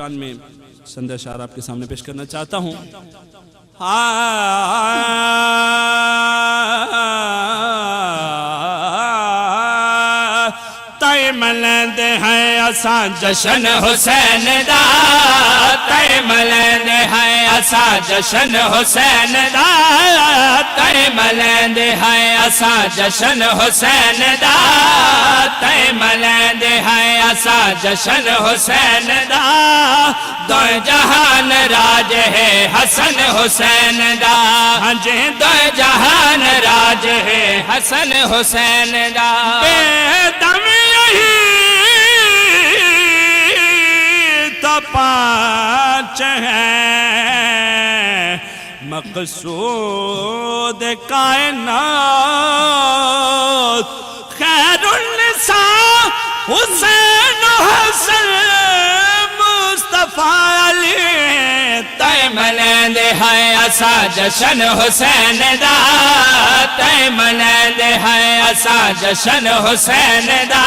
شان میں سندہ شعر آپ کے سامنے پیش کرنا چاہتا ہوں۔ تائیں ملند ہیں اساں جشن حسین دا، تائیں ملند ہیں اساں جشن حسین دا، تائیں ملند ہیں اساں جشن حسین دا، تائیں ملند ہیں اساں جشن حسین دا، دو جہان راج ہے حسن حسین دا، ہاں جی دو جہان راج ہے حسن حسین دا، بے دم تو پانچ ہے مقصود کائنات، خیر النساء حسین حسن مصطفیٰ علی، تائیں ملند ہیں اساں جشن حسین دا، تائیں ملند ہیں اساں جشن حسین دا،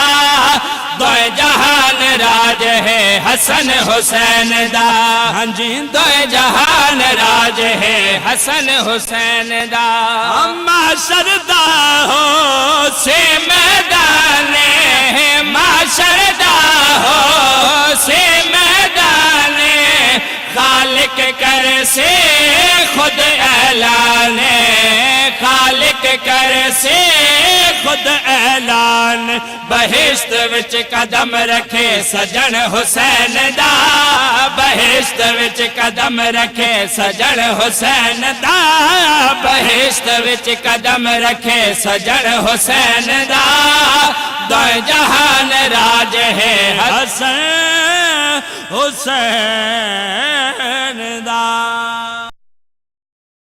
دو جہان راج ہے حسن حسین دا، ہاں جی دو جہان راج ہے حسن حسین دا، معاشر دا ہو سے میدان، معاشر دا ہو سے میدان، خالق کر سے خود اعلان، خالق کر سے خود اعلان، بہشت وچ قدم رکھے سجن حسین دا، بہشت وچ قدم رکھے سجن حسین دا، بہشت وچ قدم رکھے سجن حسین دا، دو جہان راج ہے حسن حسین دا۔